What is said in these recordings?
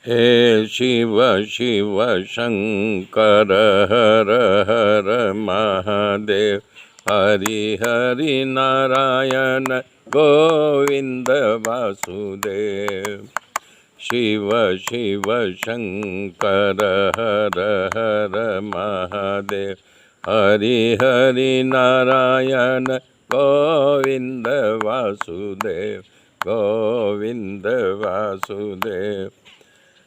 हे शिव शिव शंकर हर हर महादेव, हरि हरि नारायण गोविंद वासुदेव। शिव शिव शंकर हर हर महादेव, हरि हरि नारायण गोविंद वासुदेव, गोविंद वासुदेव।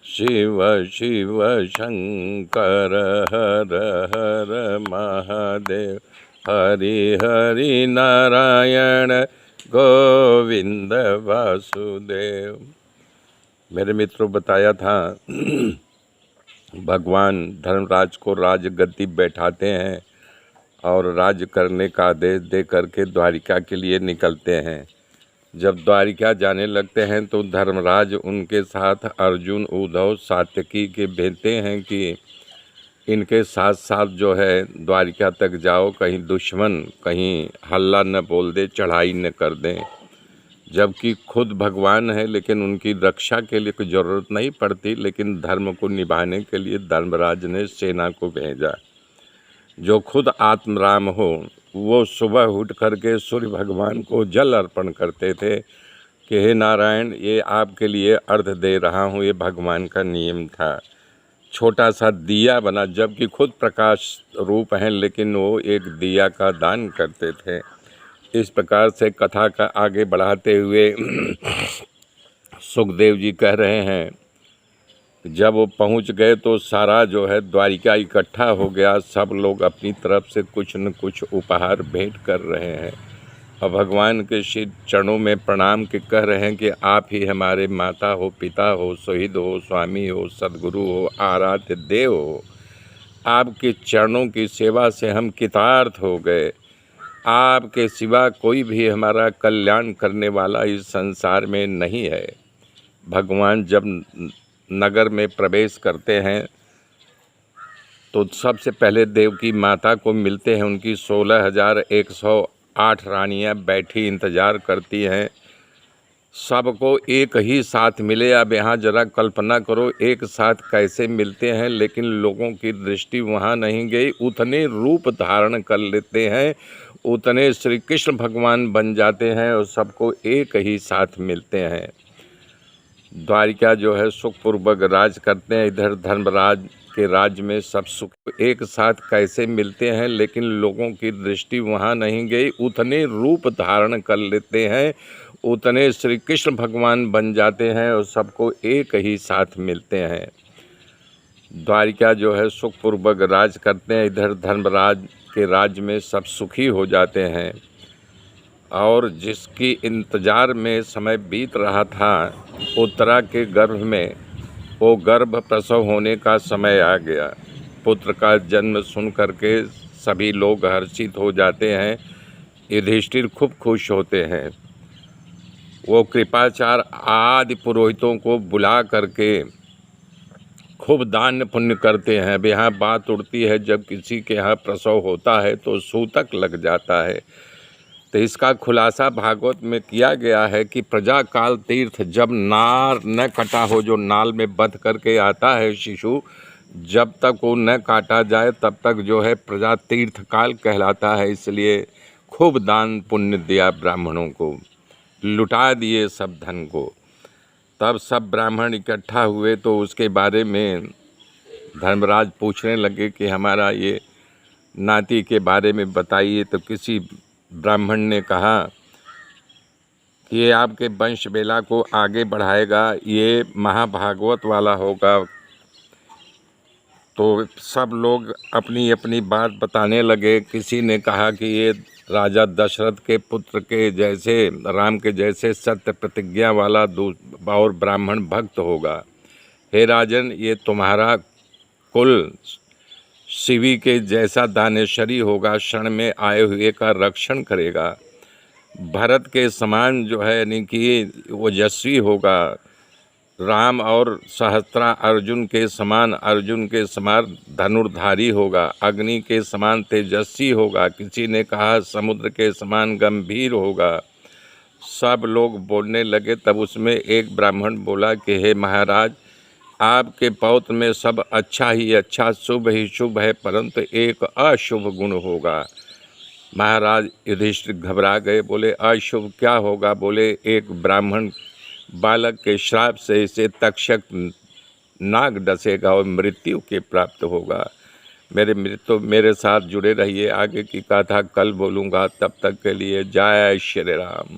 शिव शिव शंकर हर हर महादेव, हरि हरि नारायण गोविंद वासुदेव। मेरे मित्रों, बताया था भगवान धर्मराज को राजगद्दी बैठाते हैं और राज करने का आदेश दे करके द्वारिका के लिए निकलते हैं। जब द्वारिका जाने लगते हैं तो धर्मराज उनके साथ अर्जुन, उद्धव, सात्यकी के भेजते हैं कि इनके साथ साथ जो है द्वारिका तक जाओ, कहीं दुश्मन कहीं हल्ला न बोल दे, चढ़ाई न कर दें। जबकि खुद भगवान है, लेकिन उनकी रक्षा के लिए कोई ज़रूरत नहीं पड़ती, लेकिन धर्म को निभाने के लिए धर्मराज ने सेना को भेजा। जो खुद आत्मराम हो, वो सुबह उठ करके सूर्य भगवान को जल अर्पण करते थे कि हे नारायण, ये आपके लिए अर्घ दे रहा हूँ। ये भगवान का नियम था। छोटा सा दिया बना, जबकि खुद प्रकाश रूप हैं, लेकिन वो एक दिया का दान करते थे। इस प्रकार से कथा का आगे बढ़ाते हुए सुखदेव जी कह रहे हैं, जब वो पहुंच गए तो सारा जो है द्वारिका इकट्ठा हो गया। सब लोग अपनी तरफ से कुछ न कुछ उपहार भेंट कर रहे हैं और भगवान के श्री चरणों में प्रणाम के कह रहे हैं कि आप ही हमारे माता हो, पिता हो, शहीद हो, स्वामी हो, सद्गुरु हो, आराध्य देव हो। आपके चरणों की सेवा से हम कृतार्थ हो गए। आपके सिवा कोई भी हमारा कल्याण करने वाला इस संसार में नहीं है। भगवान जब नगर में प्रवेश करते हैं तो सबसे पहले देव की माता को मिलते हैं। उनकी 16,108 रानियां बैठी इंतज़ार करती हैं सबको एक ही साथ मिले। अब यहाँ जरा कल्पना करो एक साथ कैसे मिलते हैं, लेकिन लोगों की दृष्टि वहाँ नहीं गई। उतने रूप धारण कर लेते हैं, उतने श्री कृष्ण भगवान बन जाते हैं और सबको एक ही साथ मिलते हैं। द्वारिका जो है सुखपूर्वक राज करते हैं। इधर धर्मराज के राज्य में सब सुख एक साथ कैसे मिलते हैं, लेकिन लोगों की दृष्टि वहाँ नहीं गई। उतने रूप धारण कर लेते हैं, उतने श्री कृष्ण भगवान बन जाते हैं और सबको एक ही साथ मिलते हैं। द्वारिका जो है सुखपूर्वक राज करते हैं। इधर धर्मराज के राज्य में सब सुखी हो जाते हैं और जिसकी इंतज़ार में समय बीत रहा था, उत्तरा के गर्भ में वो गर्भ प्रसव होने का समय आ गया। पुत्र का जन्म सुन करके सभी लोग हर्षित हो जाते हैं। युधिष्ठिर खूब खुश होते हैं। वो कृपाचार्य आदि पुरोहितों को बुला करके खूब दान पुण्य करते हैं। अब यहाँ बात उड़ती है, जब किसी के यहाँ प्रसव होता है तो सूतक लग जाता है। तो इसका खुलासा भागवत में किया गया है कि प्रजा काल तीर्थ, जब नार न कटा हो, जो नाल में बंध करके आता है शिशु, जब तक वो न काटा जाए तब तक जो है प्रजा तीर्थ काल कहलाता है। इसलिए खूब दान पुण्य दिया, ब्राह्मणों को लुटा दिए सब धन को। तब सब ब्राह्मण इकट्ठा हुए तो उसके बारे में धर्मराज पूछने लगे कि हमारा ये नाती के बारे में बताइए। तो किसी ब्राह्मण ने कहा कि ये आपके वंश बेला को आगे बढ़ाएगा, ये महाभागवत वाला होगा। तो सब लोग अपनी अपनी बात बताने लगे। किसी ने कहा कि ये राजा दशरथ के पुत्र के जैसे, राम के जैसे सत्य प्रतिज्ञा वाला और ब्राह्मण भक्त होगा। हे राजन, ये तुम्हारा कुल शिवी के जैसा दानेश्वरी होगा, क्षण में आए हुए का रक्षण करेगा। भरत के समान जो है यानी कि ओजस्वी होगा। राम और सहस्त्रा अर्जुन के समान धनुर्धारी होगा। अग्नि के समान तेजस्वी होगा। किसी ने कहा समुद्र के समान गंभीर होगा। सब लोग बोलने लगे। तब उसमें एक ब्राह्मण बोला कि हे महाराज, आपके पौत्र में सब अच्छा ही अच्छा, शुभ ही शुभ है, परंतु एक अशुभ गुण होगा। महाराज युधिष्ठिर घबरा गए, बोले अशुभ क्या होगा? बोले एक ब्राह्मण बालक के श्राप से इसे तक्षक नाग डसेगा और मृत्यु के प्राप्त होगा। मेरे साथ जुड़े रहिए, आगे की कथा कल बोलूँगा। तब तक के लिए जय श्री राम।